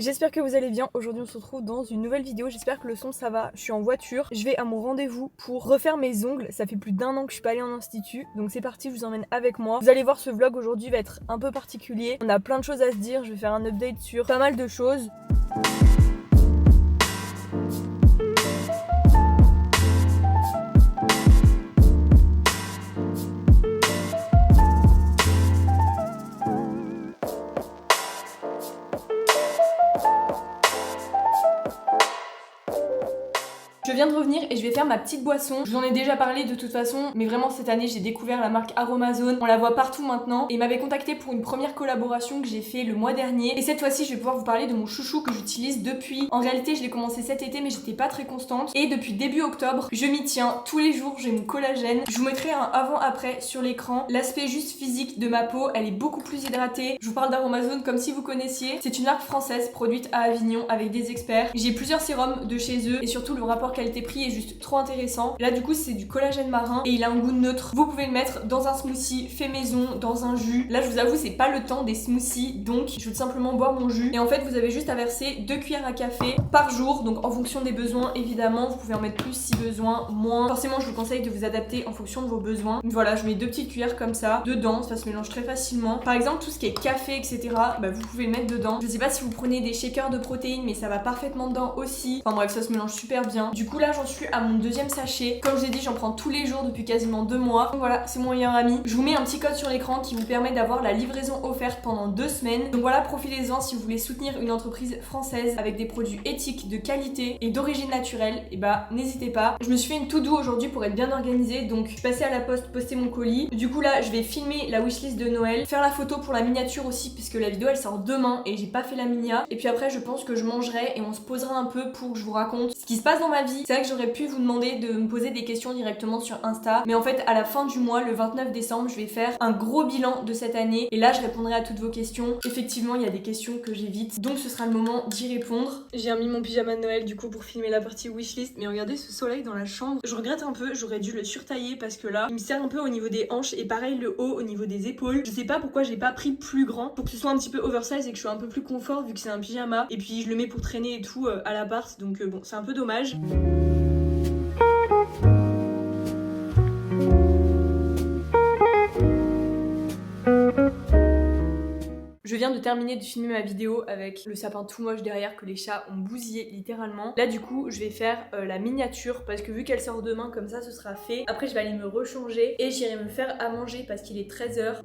J'espère que vous allez bien. Aujourd'hui on se retrouve dans une nouvelle vidéo. J'espère que le son ça va. Je suis en voiture, je vais à mon rendez-vous pour refaire mes ongles. Ça fait plus d'1 an que je suis pas allée en institut, donc c'est parti, je vous emmène avec moi. Vous allez voir, ce vlog aujourd'hui va être un peu particulier. On a plein de choses à se dire, je vais faire un update sur pas mal de choses. Je viens de revenir et je vais faire ma petite boisson. Je vous en ai déjà parlé de toute façon, mais vraiment cette année j'ai découvert la marque Aromazone. On la voit partout maintenant et m'avait contacté pour une première collaboration que j'ai fait le mois dernier. Et cette fois-ci je vais pouvoir vous parler de mon chouchou que j'utilise depuis. En réalité je l'ai commencé cet été mais j'étais pas très constante. Et depuis début octobre, je m'y tiens tous les jours, j'ai mon collagène. Je vous mettrai un avant-après sur l'écran. L'aspect juste physique de ma peau, elle est beaucoup plus hydratée. Je vous parle d'Aromazone comme si vous connaissiez. C'est une marque française produite à Avignon avec des experts. J'ai plusieurs sérums de chez eux et surtout le rapport qualité-prix est juste trop intéressant. Là du coup c'est du collagène marin et il a un goût neutre. Vous pouvez le mettre dans un smoothie fait maison, dans un jus. Là je vous avoue c'est pas le temps des smoothies, donc je vais tout simplement boire mon jus. Et en fait vous avez juste à verser 2 cuillères à café par jour, donc en fonction des besoins évidemment. Vous pouvez en mettre plus si besoin, moins. Forcément je vous conseille de vous adapter en fonction de vos besoins. Donc voilà, je mets 2 petites cuillères comme ça dedans, ça se mélange très facilement. Par exemple tout ce qui est café etc, bah, vous pouvez le mettre dedans. Je sais pas si vous prenez des shakers de protéines mais ça va parfaitement dedans aussi. Enfin bref, ça se mélange super bien. Du coup là j'en suis à mon deuxième sachet. Comme je vous ai dit, j'en prends tous les jours depuis quasiment 2 mois. Donc voilà, c'est mon meilleur ami. Je vous mets un petit code sur l'écran qui vous permet d'avoir la livraison offerte pendant 2 semaines. Donc voilà, profitez-en si vous voulez soutenir une entreprise française avec des produits éthiques, de qualité et d'origine naturelle. Et bah n'hésitez pas. Je me suis fait une to-do aujourd'hui pour être bien organisée. Donc je suis passée à la poste poster mon colis. Du coup là, je vais filmer la wishlist de Noël, faire la photo pour la miniature aussi puisque la vidéo elle sort demain et j'ai pas fait la minia. Et puis après je pense que je mangerai et on se posera un peu pour que je vous raconte ce qui se passe dans ma vie. C'est vrai que j'aurais pu vous demander de me poser des questions directement sur Insta, mais en fait à la fin du mois, le 29 décembre, je vais faire un gros bilan de cette année et là je répondrai à toutes vos questions. Effectivement il y a des questions que j'évite, donc ce sera le moment d'y répondre. J'ai mis mon pyjama de Noël du coup pour filmer la partie wishlist, mais regardez ce soleil dans la chambre, je regrette un peu, j'aurais dû le surtailler parce que là il me sert un peu au niveau des hanches et pareil le haut au niveau des épaules. Je sais pas pourquoi j'ai pas pris plus grand pour que ce soit un petit peu oversize et que je sois un peu plus confort vu que c'est un pyjama, et puis je le mets pour traîner et tout à l'appart, donc bon c'est un peu dommage. Je viens de terminer de filmer ma vidéo avec le sapin tout moche derrière que les chats ont bousillé littéralement. Là du coup je vais faire la miniature parce que vu qu'elle sort demain, comme ça ce sera fait. Après je vais aller me rechanger et j'irai me faire à manger parce qu'il est 13h.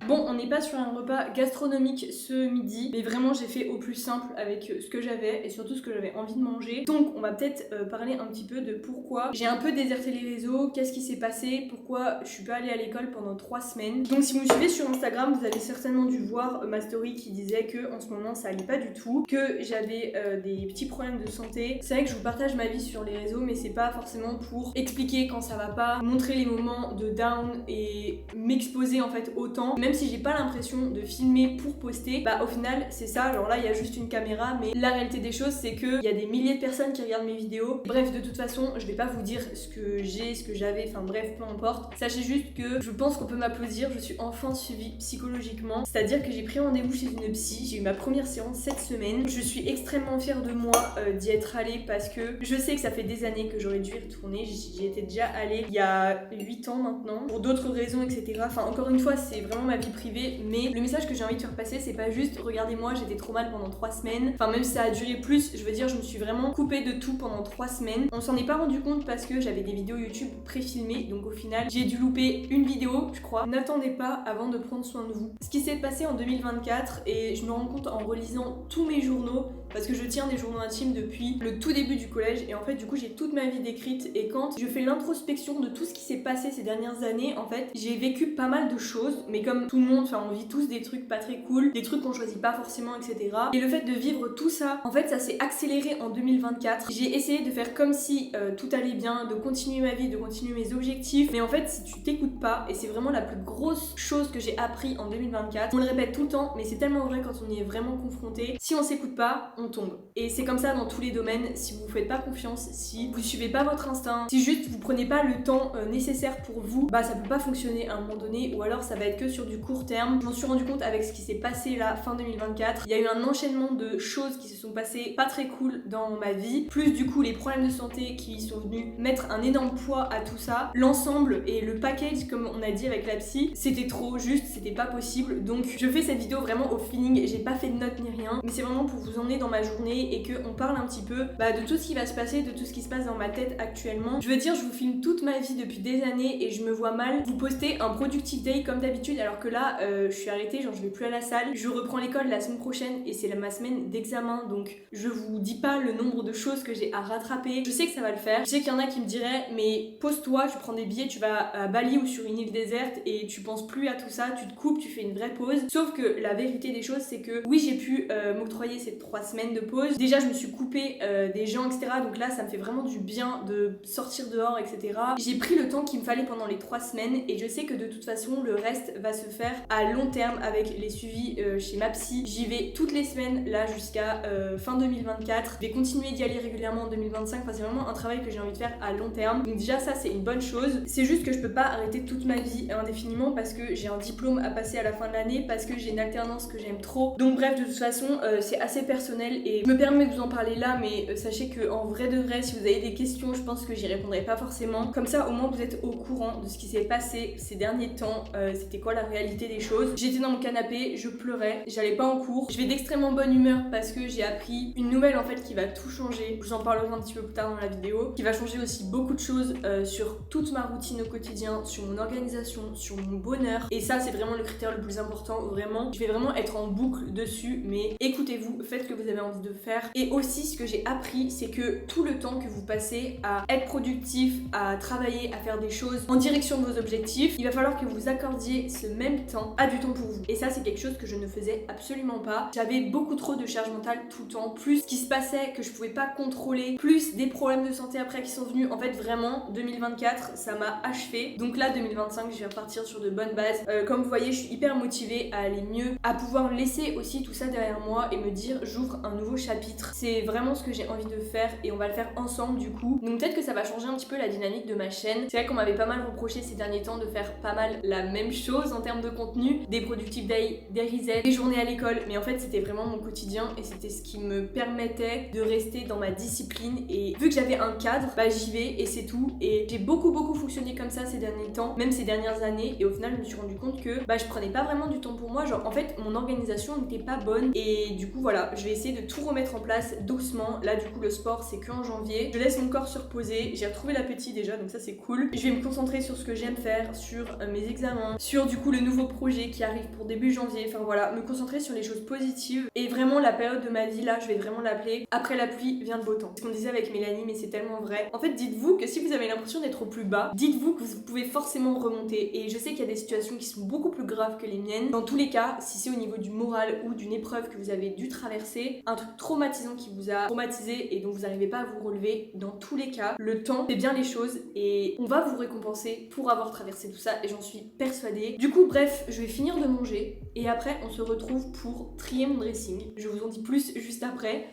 Bon, on n'est pas sur un repas gastronomique ce midi, mais vraiment j'ai fait au plus simple avec ce que j'avais et surtout ce que j'avais envie de manger. Donc on va peut-être parler un petit peu de pourquoi j'ai un peu déserté les réseaux, qu'est-ce qui s'est passé, pourquoi je suis pas allée à l'école pendant 3 semaines. Donc si vous me suivez sur Instagram, vous avez certainement dû voir ma story qui disait que en ce moment ça allait pas du tout, que j'avais des petits problèmes de santé. C'est vrai que je vous partage ma vie sur les réseaux, mais c'est pas forcément pour expliquer quand ça va pas, montrer les moments de down et m'exposer en fait autant. Même si j'ai pas l'impression de filmer pour poster, bah au final c'est ça, alors là il y a juste une caméra, mais la réalité des choses c'est que il y a des milliers de personnes qui regardent mes vidéos. Bref, de toute façon je vais pas vous dire ce que j'ai, ce que j'avais, enfin bref, peu importe. Sachez juste que je pense qu'on peut m'applaudir, je suis enfin suivie psychologiquement, c'est-à-dire que j'ai pris rendez-vous chez une psy, j'ai eu ma première séance cette semaine. Je suis extrêmement fière de moi d'y être allée parce que je sais que ça fait des années que j'aurais dû y retourner. J'y étais déjà allée il y a 8 ans maintenant, pour d'autres raisons etc. Enfin encore une fois c'est vraiment ma vie privée, mais le message que j'ai envie de faire passer c'est pas juste regardez-moi j'étais trop mal pendant 3 semaines, enfin même si ça a duré plus, je veux dire je me suis vraiment coupée de tout pendant 3 semaines. On s'en est pas rendu compte parce que j'avais des vidéos YouTube pré-filmées, donc au final j'ai dû louper une vidéo je crois. N'attendez pas avant de prendre soin de vous. Ce qui s'est passé en 2024, et je me rends compte en relisant tous mes journaux, parce que je tiens des journaux intimes depuis le tout début du collège et en fait du coup j'ai toute ma vie décrite, et quand je fais l'introspection de tout ce qui s'est passé ces dernières années, en fait j'ai vécu pas mal de choses, mais comme tout le monde, enfin on vit tous des trucs pas très cool, des trucs qu'on choisit pas forcément etc. Et le fait de vivre tout ça, en fait ça s'est accéléré en 2024. J'ai essayé de faire comme si tout allait bien, de continuer ma vie, de continuer mes objectifs, mais en fait si tu t'écoutes pas, et c'est vraiment la plus grosse chose que j'ai appris en 2024, on le répète tout le temps mais c'est tellement vrai quand on y est vraiment confronté, si on s'écoute pas, on tombe. Et c'est comme ça dans tous les domaines. Si vous faites pas confiance, si vous suivez pas votre instinct, si juste vous prenez pas le temps nécessaire pour vous, bah ça peut pas fonctionner à un moment donné, ou alors ça va être que sur du court terme. Je m'en suis rendu compte avec ce qui s'est passé là fin 2024. Il y a eu un enchaînement de choses qui se sont passées pas très cool dans ma vie, plus du coup les problèmes de santé qui sont venus mettre un énorme poids à tout ça. L'ensemble et le package, comme on a dit avec la psy, c'était trop juste, c'était pas possible. Donc je fais cette vidéo vraiment au feeling, j'ai pas fait de notes ni rien, mais c'est vraiment pour vous emmener dans ma journée et qu'on parle un petit peu de tout ce qui va se passer, de tout ce qui se passe dans ma tête actuellement. Je veux dire, je vous filme toute ma vie depuis des années et je me vois mal vous poster un productive day comme d'habitude, alors que là je suis arrêtée, genre je vais plus à la salle, je reprends l'école la semaine prochaine et c'est ma semaine d'examen, donc je vous dis pas le nombre de choses que j'ai à rattraper. Je sais que ça va le faire, je sais qu'il y en a qui me diraient mais pose-toi, tu prends des billets, tu vas à Bali ou sur une île déserte et tu penses plus à tout ça, tu te coupes, tu fais une vraie pause. Sauf que la vérité des choses c'est que oui, j'ai pu m'octroyer ces 3 semaines de pause. Déjà je me suis coupée des gens, etc. Donc là ça me fait vraiment du bien de sortir dehors, etc. J'ai pris le temps qu'il me fallait pendant les 3 semaines et je sais que de toute façon le reste va se faire à long terme avec les suivis chez ma psy. J'y vais toutes les semaines là jusqu'à fin 2024. Je vais continuer d'y aller régulièrement en 2025. Enfin c'est vraiment un travail que j'ai envie de faire à long terme. Donc déjà ça c'est une bonne chose. C'est juste que je peux pas arrêter toute ma vie indéfiniment parce que j'ai un diplôme à passer à la fin de l'année, parce que j'ai une alternance que j'aime trop. Donc bref, de toute façon c'est assez personnel et je me permets de vous en parler là, mais sachez que en vrai de vrai, si vous avez des questions, je pense que j'y répondrai pas forcément. Comme ça au moins vous êtes au courant de ce qui s'est passé ces derniers temps, c'était quoi la réalité des choses. J'étais dans mon canapé, je pleurais, j'allais pas en cours. Je vais d'extrêmement bonne humeur parce que j'ai appris une nouvelle en fait qui va tout changer. Je vous en parlerai un petit peu plus tard dans la vidéo, qui va changer aussi beaucoup de choses sur toute ma routine au quotidien, sur mon organisation, sur mon bonheur. Et ça c'est vraiment le critère le plus important, vraiment. Je vais vraiment être en boucle dessus, mais écoutez-vous, faites ce que vous avez envie de faire. Et aussi ce que j'ai appris, c'est que tout le temps que vous passez à être productif, à travailler, à faire des choses en direction de vos objectifs, il va falloir que vous accordiez ce même temps à du temps pour vous. Et ça c'est quelque chose que je ne faisais absolument pas. J'avais beaucoup trop de charge mentale tout le temps, plus ce qui se passait que je pouvais pas contrôler, plus des problèmes de santé après qui sont venus. En fait vraiment 2024 ça m'a achevé. Donc là 2025 je vais repartir sur de bonnes bases. Comme vous voyez je suis hyper motivée à aller mieux, à pouvoir laisser aussi tout ça derrière moi et me dire j'ouvre un nouveau chapitre. C'est vraiment ce que j'ai envie de faire et on va le faire ensemble du coup. Donc peut-être que ça va changer un petit peu la dynamique de ma chaîne. C'est vrai qu'on m'avait pas mal reproché ces derniers temps de faire pas mal la même chose en termes de contenu, des productive days, des resets, des journées à l'école, mais en fait c'était vraiment mon quotidien et c'était ce qui me permettait de rester dans ma discipline. Et vu que j'avais un cadre, j'y vais et c'est tout. Et j'ai beaucoup fonctionné comme ça ces derniers temps, même ces dernières années, et au final je me suis rendu compte que je prenais pas vraiment du temps pour moi. Genre en fait mon organisation n'était pas bonne et du coup voilà, je vais essayer de tout remettre en place doucement. Là du coup le sport c'est qu'en janvier, je laisse mon corps se reposer, j'ai retrouvé l'appétit déjà donc ça c'est cool. Je vais me concentrer sur ce que j'aime faire, sur mes examens, sur du coup le nouveau projet qui arrive pour début janvier, enfin voilà, me concentrer sur les choses positives. Et vraiment la période de ma vie là, je vais vraiment l'appeler après la pluie vient le beau temps. C'est ce qu'on disait avec Mélanie, mais c'est tellement vrai. En fait dites-vous que si vous avez l'impression d'être au plus bas, dites-vous que vous pouvez forcément remonter. Et je sais qu'il y a des situations qui sont beaucoup plus graves que les miennes. Dans tous les cas, si c'est au niveau du moral ou d'une épreuve que vous avez dû traverser, un truc traumatisant qui vous a traumatisé et dont vous n'arrivez pas à vous relever, dans tous les cas, le temps fait bien les choses et on va vous récompenser pour avoir traversé tout ça et j'en suis persuadée. Du coup, bref, je vais finir de manger et après on se retrouve pour trier mon dressing. Je vous en dis plus juste après.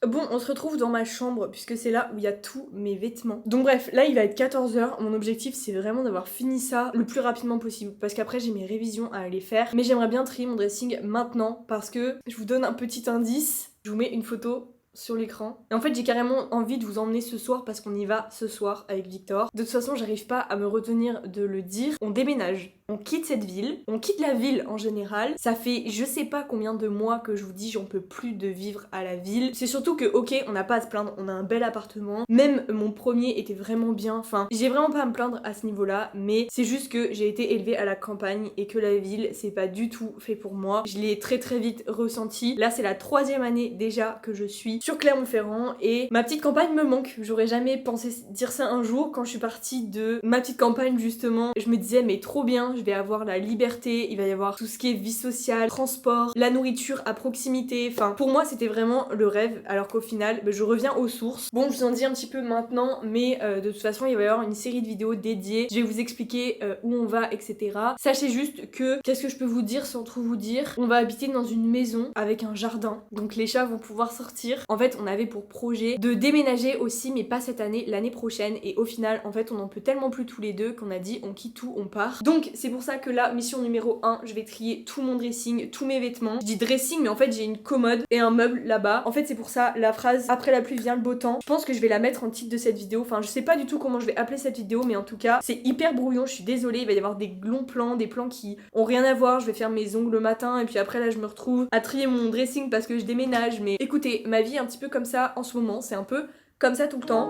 Bon, on se retrouve dans ma chambre puisque c'est là où il y a tous mes vêtements. Donc bref, là il va être 14h. Mon objectif c'est vraiment d'avoir fini ça le plus rapidement possible parce qu'après j'ai mes révisions à aller faire. Mais j'aimerais bien trier mon dressing maintenant parce que je vous donne un petit indice. Je vous mets une photo sur l'écran. Et en fait j'ai carrément envie de vous emmener ce soir parce qu'on y va ce soir avec Victor. De toute façon j'arrive pas à me retenir de le dire. On déménage. On quitte cette ville, on quitte la ville en général. Ça fait je sais pas combien de mois que je vous dis j'en peux plus de vivre à la ville. C'est surtout que ok, on n'a pas à se plaindre, on a un bel appartement. Même mon premier était vraiment bien. Enfin, j'ai vraiment pas à me plaindre à ce niveau-là, mais c'est juste que j'ai été élevée à la campagne et que la ville c'est pas du tout fait pour moi. Je l'ai très vite ressenti. Là c'est la 3e année déjà que je suis sur Clermont-Ferrand et ma petite campagne me manque. J'aurais jamais pensé dire ça un jour quand je suis partie de ma petite campagne justement. Je me disais mais trop bien, bien, je vais avoir la liberté, il va y avoir tout ce qui est vie sociale, transport, la nourriture à proximité, enfin pour moi c'était vraiment le rêve, alors qu'au final je reviens aux sources. Bon, je vous en dis un petit peu maintenant, mais de toute façon il va y avoir une série de vidéos dédiées, je vais vous expliquer où on va, etc. Sachez juste que, qu'est-ce que je peux vous dire sans trop vous dire, on va habiter dans une maison avec un jardin, donc les chats vont pouvoir sortir. En fait on avait pour projet de déménager aussi, mais pas cette année, l'année prochaine, et au final en fait on en peut tellement plus tous les deux qu'on a dit on quitte tout, on part. Donc c'est pour ça que là, mission numéro 1, je vais trier tout mon dressing, tous mes vêtements. Je dis dressing mais en fait j'ai une commode et un meuble là-bas. En fait c'est pour ça la phrase après la pluie vient le beau temps, je pense que je vais la mettre en titre de cette vidéo. Enfin je sais pas du tout comment je vais appeler cette vidéo, mais en tout cas c'est hyper brouillon, je suis désolée, il va y avoir des longs plans, des plans qui ont rien à voir. Je vais faire mes ongles le matin et puis après là je me retrouve à trier mon dressing parce que je déménage. Mais écoutez, ma vie est un petit peu comme ça en ce moment, c'est un peu comme ça tout le temps.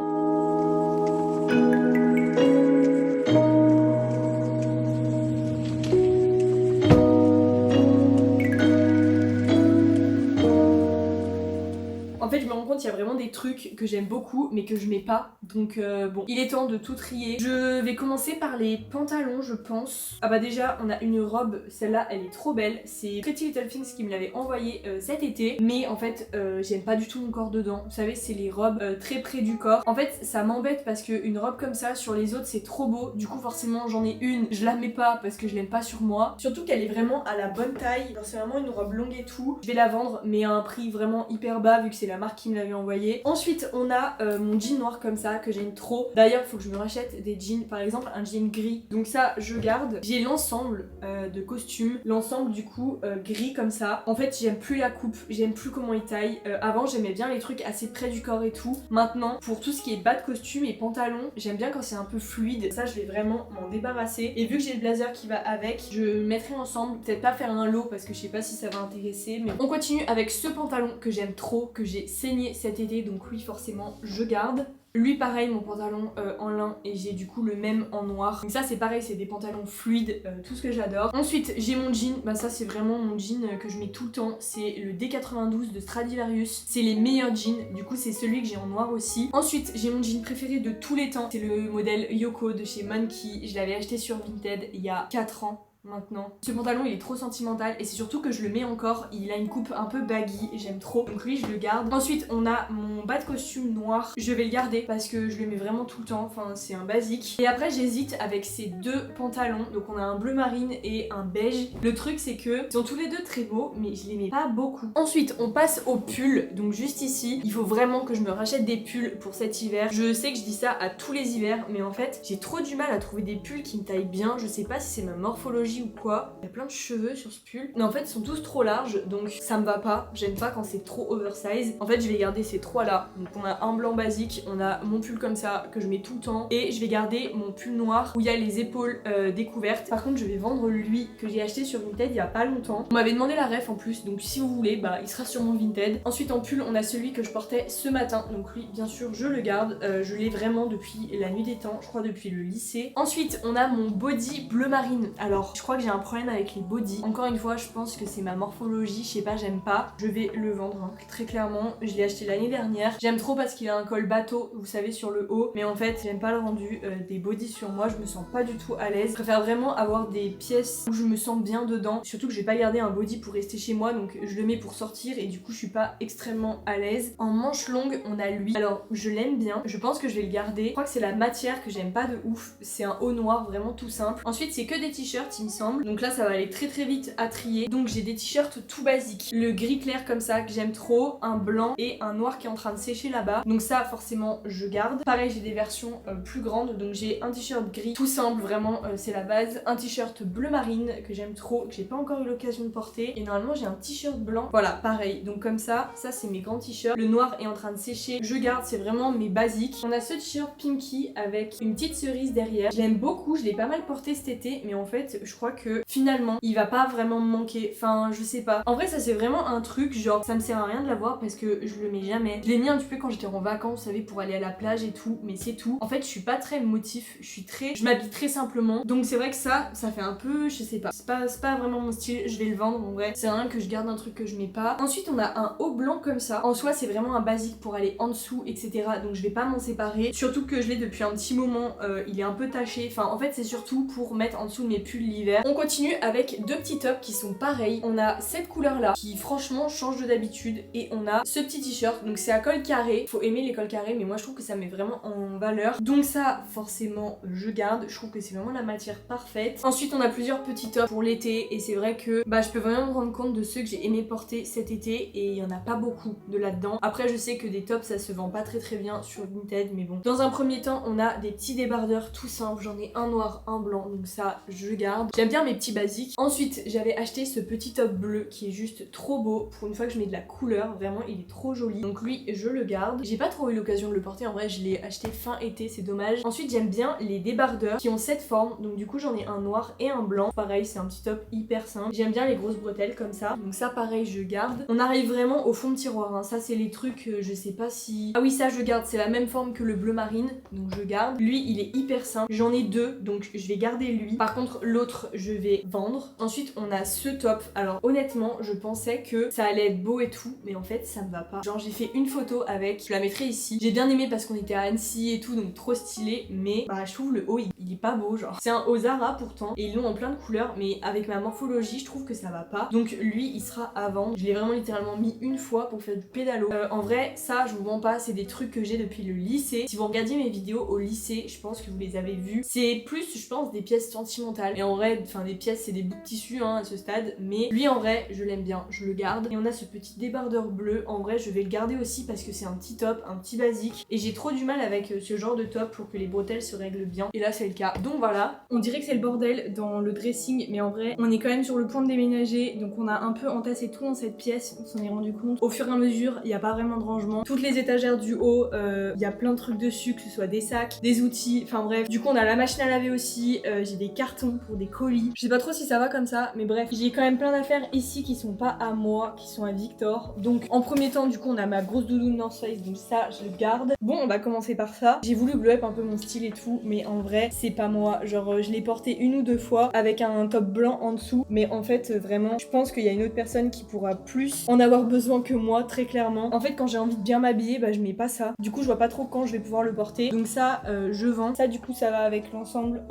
En fait je me rends compte qu'il y a vraiment des trucs que j'aime beaucoup mais que je mets pas, donc bon, il est temps de tout trier. Je vais commencer par les pantalons je pense. Ah bah déjà on a une robe, celle-là elle est trop belle, c'est Pretty Little Things qui me l'avait envoyée cet été, mais en fait j'aime pas du tout mon corps dedans. Vous savez c'est les robes très près du corps. En fait ça m'embête parce qu'une robe comme ça sur les autres c'est trop beau, du coup forcément j'en ai une, je la mets pas parce que je l'aime pas sur moi. Surtout qu'elle est vraiment à la bonne taille, c'est vraiment une robe longue et tout. Je vais la vendre mais à un prix vraiment hyper bas vu que c'est la marque qui me l'avait envoyé. Ensuite on a mon jean noir comme ça que j'aime trop. D'ailleurs il faut que je me rachète des jeans, par exemple un jean gris, donc ça je garde. J'ai l'ensemble de costumes, l'ensemble du coup gris comme ça. En fait j'aime plus la coupe, j'aime plus comment il taille. Avant j'aimais bien les trucs assez près du corps et tout. Maintenant pour tout ce qui est bas de costume et pantalon, j'aime bien quand c'est un peu fluide. Ça je vais vraiment m'en débarrasser. Et vu que j'ai le blazer qui va avec, je mettrai ensemble, peut-être pas faire un lot parce que je sais pas si ça va intéresser, mais on continue avec ce pantalon que j'aime trop, que j'ai saigné cet été, donc lui forcément je garde. Lui pareil, mon pantalon en lin, et j'ai du coup le même en noir. Donc ça c'est pareil, c'est des pantalons fluides, tout ce que j'adore. Ensuite j'ai mon jean, bah ça c'est vraiment mon jean que je mets tout le temps. C'est le D92 de Stradivarius. C'est les meilleurs jeans, du coup c'est celui que j'ai en noir aussi. Ensuite j'ai mon jean préféré de tous les temps. C'est le modèle Yoko de chez Monkey. Je l'avais acheté sur Vinted il y a 4 ans. Maintenant. Ce pantalon il est trop sentimental et c'est surtout que je le mets encore, il a une coupe un peu baggy, j'aime trop, donc lui je le garde. Ensuite on a mon bas de costume noir, je vais le garder parce que je le mets vraiment tout le temps, enfin c'est un basique. Et après j'hésite avec ces deux pantalons, donc on a un bleu marine et un beige. Le truc c'est que ils sont tous les deux très beaux mais je les mets pas beaucoup. Ensuite on passe aux pulls, donc juste ici, il faut vraiment que je me rachète des pulls pour cet hiver. Je sais que je dis ça à tous les hivers mais en fait j'ai trop du mal à trouver des pulls qui me taillent bien, je sais pas si c'est ma morphologie ou quoi. Il y a plein de cheveux sur ce pull. Mais en fait ils sont tous trop larges donc ça me va pas. J'aime pas quand c'est trop oversize. En fait je vais garder ces trois là. Donc on a un blanc basique, on a mon pull comme ça que je mets tout le temps. Et je vais garder mon pull noir où il y a les épaules découvertes. Par contre je vais vendre lui que j'ai acheté sur Vinted il y a pas longtemps. On m'avait demandé la ref en plus, donc si vous voulez bah il sera sur mon Vinted. Ensuite en pull on a celui que je portais ce matin. Donc lui bien sûr je le garde. Je l'ai vraiment depuis la nuit des temps, je crois depuis le lycée. Ensuite on a mon body bleu marine. Alors je crois que j'ai un problème avec les bodys. Encore une fois je pense que c'est ma morphologie, je sais pas, j'aime pas. Je vais le vendre hein, très clairement. Je l'ai acheté l'année dernière. J'aime trop parce qu'il a un col bateau, vous savez, sur le haut. Mais en fait j'aime pas le rendu des bodys sur moi, je me sens pas du tout à l'aise. Je préfère vraiment avoir des pièces où je me sens bien dedans. Surtout que je vais pas garder un body pour rester chez moi, donc je le mets pour sortir et du coup je suis pas extrêmement à l'aise. En manche longue on a lui. Alors je l'aime bien, je pense que je vais le garder. Je crois que c'est la matière que j'aime pas de ouf. C'est un haut noir vraiment tout simple. Ensuite c'est que des t-shirts il me semble. Donc là ça va aller très très vite à trier. Donc j'ai des t-shirts tout basiques. Le gris clair comme ça que j'aime trop, un blanc et un noir qui est en train de sécher là-bas. Donc ça forcément je garde. Pareil j'ai des versions plus grandes. Donc j'ai un t-shirt gris tout simple vraiment c'est la base. Un t-shirt bleu marine que j'aime trop, que j'ai pas encore eu l'occasion de porter. Et normalement j'ai un t-shirt blanc. Voilà pareil. Donc comme ça c'est mes grands t-shirts. Le noir est en train de sécher. Je garde, c'est vraiment mes basiques. On a ce t-shirt pinky avec une petite cerise derrière. Je l'aime beaucoup, je l'ai pas mal porté cet été. Mais en fait je crois que finalement il va pas vraiment me manquer, enfin je sais pas. En vrai ça c'est vraiment un truc genre ça me sert à rien de l'avoir parce que je le mets jamais. Je l'ai mis un petit peu quand j'étais en vacances, vous savez, pour aller à la plage et tout, mais c'est tout. En fait je suis pas très motif, je m'habille très simplement. Donc c'est vrai que ça fait un peu, je sais pas. C'est pas vraiment mon style, je vais le vendre en vrai. C'est rien que je garde un truc que je mets pas. Ensuite on a un haut blanc comme ça. En soi c'est vraiment un basique pour aller en dessous, etc. Donc je vais pas m'en séparer. Surtout que je l'ai depuis un petit moment, il est un peu taché. Enfin en fait c'est surtout pour mettre en dessous de mes pulls l'hiver. l'hiver. On continue avec deux petits tops qui sont pareils. On a cette couleur là qui franchement change de d'habitude et on a ce petit t-shirt. Donc c'est à col carré. Faut aimer les cols carrés mais moi je trouve que ça met vraiment en valeur. Donc ça forcément je garde. Je trouve que c'est vraiment la matière parfaite. Ensuite on a plusieurs petits tops pour l'été et c'est vrai que je peux vraiment me rendre compte de ceux que j'ai aimé porter cet été et il y en a pas beaucoup de là-dedans. Après je sais que des tops ça se vend pas très bien sur Vinted mais bon. Dans un premier temps on a des petits débardeurs tout simples. J'en ai un noir, un blanc donc ça je garde. J'aime bien mes petits basiques. Ensuite j'avais acheté ce petit top bleu qui est juste trop beau. Pour une fois que je mets de la couleur, vraiment il est trop joli. Donc lui je le garde. J'ai pas trop eu l'occasion de le porter, en vrai je l'ai acheté fin été, c'est dommage. Ensuite j'aime bien les débardeurs qui ont cette forme. Donc du coup j'en ai un noir et un blanc. Pareil c'est un petit top hyper simple. J'aime bien les grosses bretelles comme ça. Donc ça pareil je garde. On arrive vraiment au fond de tiroir hein. Ça c'est les trucs je sais pas si... Ah oui ça je garde, c'est la même forme que le bleu marine. Donc je garde. Lui il est hyper simple. J'en ai deux donc je vais garder lui. Par contre l'autre je vais vendre. Ensuite on a ce top. Alors honnêtement je pensais que ça allait être beau et tout mais en fait ça me va pas. Genre j'ai fait une photo avec, je la mettrai ici. J'ai bien aimé parce qu'on était à Annecy et tout donc trop stylé mais je trouve le haut il est pas beau genre. C'est un haut Zara pourtant et ils l'ont en plein de couleurs mais avec ma morphologie je trouve que ça va pas. Donc lui il sera à vendre. Je l'ai vraiment littéralement mis une fois pour faire du pédalo. En vrai ça je vous mens pas, c'est des trucs que j'ai depuis le lycée. Si vous regardiez mes vidéos au lycée je pense que vous les avez vues. C'est plus je pense des pièces sentimentales et en vrai enfin des pièces c'est des bouts de tissu hein, à ce stade mais lui en vrai je l'aime bien, je le garde. Et on a ce petit débardeur bleu, en vrai je vais le garder aussi parce que c'est un petit top, un petit basique et j'ai trop du mal avec ce genre de top pour que les bretelles se règlent bien et là c'est le cas. Donc voilà, on dirait que c'est le bordel dans le dressing mais en vrai on est quand même sur le point de déménager donc on a un peu entassé tout dans cette pièce, on s'en est rendu compte. Au fur et à mesure il n'y a pas vraiment de rangement. Toutes les étagères du haut, il y a plein de trucs dessus, que ce soit des sacs, des outils, enfin bref. Du coup on a la machine à laver aussi, j'ai des cartons pour des colis. Je sais pas trop si ça va comme ça mais bref, j'ai quand même plein d'affaires ici qui sont pas à moi, qui sont à Victor. Donc en premier temps du coup on a ma grosse doudoune North Face donc ça je le garde. Bon on va commencer par ça. J'ai voulu glow up un peu mon style et tout mais en vrai c'est pas moi. Genre je l'ai porté une ou deux fois avec un top blanc en dessous mais en fait vraiment je pense qu'il y a une autre personne qui pourra plus en avoir besoin que moi très clairement. En fait quand j'ai envie de bien m'habiller je mets pas ça. Du coup je vois pas trop quand je vais pouvoir le porter. Donc ça je vends. Ça du coup ça va avec l'ensemble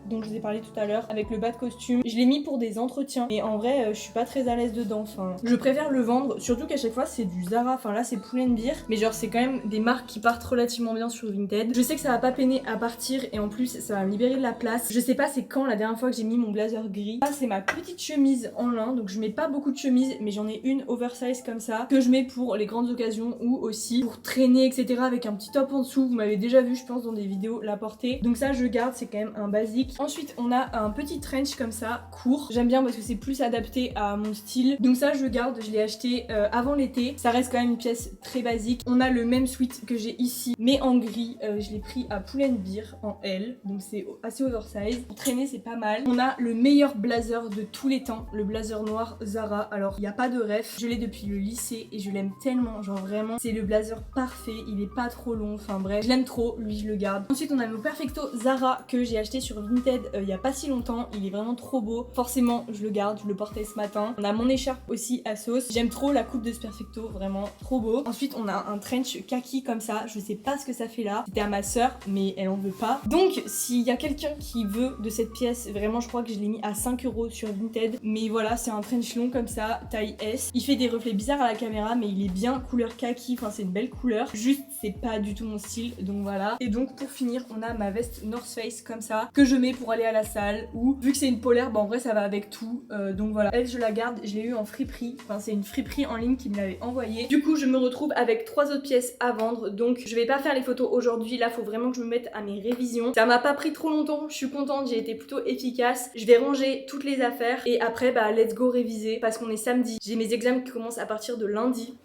dont je vous ai parlé tout à l'heure avec le bas de costume. Je l'ai mis pour des entretiens mais en vrai je suis pas très à l'aise dedans. Enfin je préfère le vendre surtout qu'à chaque fois c'est du Zara. Enfin là c'est Pull&Bear mais genre c'est quand même des marques qui partent relativement bien sur Vinted. Je sais que ça va pas peiner à partir et en plus ça va me libérer de la place. Je sais pas c'est quand la dernière fois que j'ai mis mon blazer gris. Ça c'est ma petite chemise en lin donc je mets pas beaucoup de chemises mais j'en ai une oversize comme ça que je mets pour les grandes occasions ou aussi pour traîner etc avec un petit top en dessous. Vous m'avez déjà vu je pense dans des vidéos la porter. Donc ça je garde, c'est quand même un basique. Ensuite on a un petit trench comme ça court. J'aime bien parce que c'est plus adapté à mon style. Donc ça je garde, je l'ai acheté avant l'été. Ça reste quand même une pièce très basique. On a le même sweat que j'ai ici mais en gris. Je l'ai pris à Pull&Bear en L. Donc c'est assez oversize. Pour traîner c'est pas mal. On a le meilleur blazer de tous les temps. Le blazer noir Zara. Alors il n'y a pas de ref. Je l'ai depuis le lycée et je l'aime tellement. Genre vraiment c'est le blazer parfait. Il est pas trop long. Enfin bref je l'aime trop. Lui je le garde. Ensuite on a le Perfecto Zara que j'ai acheté sur Vinted il y a pas si longtemps. Il est vraiment trop beau. Forcément je le garde. Je le portais ce matin. On a mon écharpe aussi à sauce. J'aime trop la coupe de ce Perfecto. Vraiment trop beau. Ensuite on a un trench kaki comme ça. Je sais pas ce que ça fait là. C'était à ma soeur mais elle en veut pas. Donc s'il y a quelqu'un qui veut de cette pièce, vraiment je crois que je l'ai mis à 5 € sur Vinted. Mais voilà c'est un trench long comme ça, taille S. Il fait des reflets bizarres à la caméra mais il est bien couleur kaki. Enfin c'est une belle couleur. Juste c'est pas du tout mon style donc voilà. Et donc pour finir on a ma veste North Face comme ça que je mets pour aller à la salle ou vu que c'est une polaire en vrai ça va avec tout. Donc voilà. Elle je la garde, je l'ai eu en friperie. Enfin c'est une friperie en ligne qui me l'avait envoyée. Du coup je me retrouve avec 3 autres pièces à vendre donc je vais pas faire les photos aujourd'hui. Là faut vraiment que je me mette à mes révisions. Ça m'a pas pris trop longtemps, je suis contente, j'ai été plutôt efficace. Je vais ranger toutes les affaires et après let's go réviser parce qu'on est samedi. J'ai mes examens qui commencent à partir de lundi.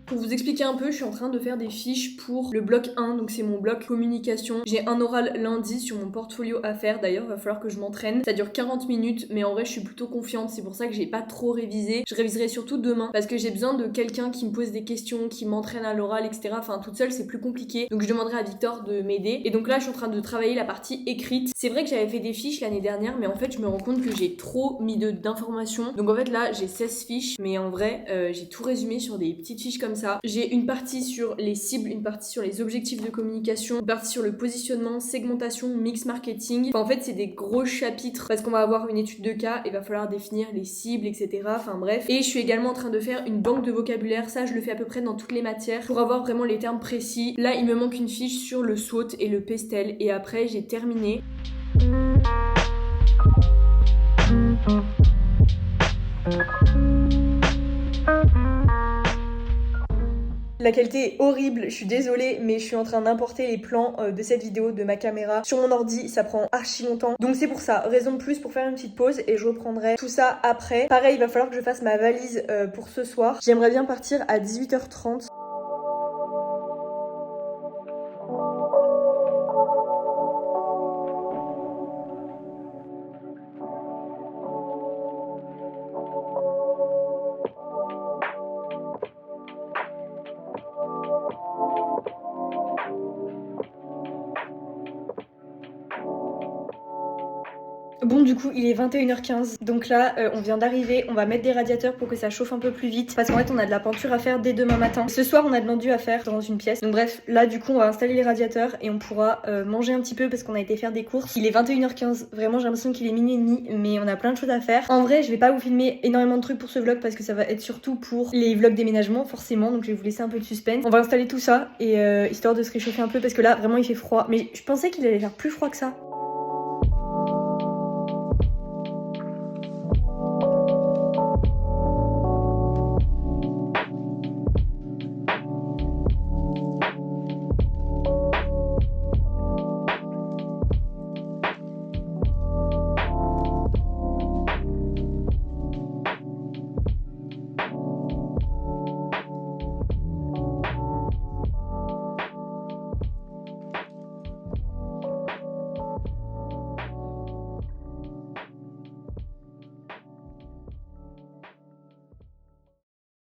Pour vous expliquer un peu, je suis en train de faire des fiches pour le bloc 1, donc c'est mon bloc communication. J'ai un oral lundi sur mon portfolio à faire, d'ailleurs il va falloir que je m'entraîne. Ça dure 40 minutes, mais en vrai je suis plutôt confiante, c'est pour ça que j'ai pas trop révisé. Je réviserai surtout demain, parce que j'ai besoin de quelqu'un qui me pose des questions, qui m'entraîne à l'oral, etc. Enfin toute seule c'est plus compliqué, donc je demanderai à Victor de m'aider. Et donc là je suis en train de travailler la partie écrite. C'est vrai que j'avais fait des fiches l'année dernière, mais en fait je me rends compte que j'ai trop mis d'informations. Donc en fait là j'ai 16 fiches, mais en vrai j'ai tout résumé sur des petites fiches comme ça. J'ai une partie sur les cibles, une partie sur les objectifs de communication, une partie sur le positionnement, segmentation, mix marketing. Enfin, en fait, c'est des gros chapitres parce qu'on va avoir une étude de cas et va falloir définir les cibles, etc. Enfin bref. Et je suis également en train de faire une banque de vocabulaire. Ça, je le fais à peu près dans toutes les matières pour avoir vraiment les termes précis. Là, il me manque une fiche sur le SWOT et le PESTEL. Et après, j'ai terminé. La qualité est horrible, je suis désolée, mais je suis en train d'importer les plans de cette vidéo de ma caméra sur mon ordi, ça prend archi longtemps. Donc c'est pour ça, raison de plus pour faire une petite pause et je reprendrai tout ça après. Pareil, il va falloir que je fasse ma valise pour ce soir. J'aimerais bien partir à 18h30. Bon du coup il est 21h15, donc là on vient d'arriver, on va mettre des radiateurs pour que ça chauffe un peu plus vite parce qu'en fait on a de la peinture à faire dès demain matin. Ce soir on a de l'enduit à faire dans une pièce, donc bref là du coup on va installer les radiateurs et on pourra manger un petit peu parce qu'on a été faire des courses. Il est 21h15, vraiment j'ai l'impression qu'il est minuit et demi mais on a plein de choses à faire. En vrai je vais pas vous filmer énormément de trucs pour ce vlog parce que ça va être surtout pour les vlogs déménagement forcément, donc je vais vous laisser un peu de suspense. On va installer tout ça et histoire de se réchauffer un peu parce que là vraiment il fait froid, mais je pensais qu'il allait faire plus froid que ça.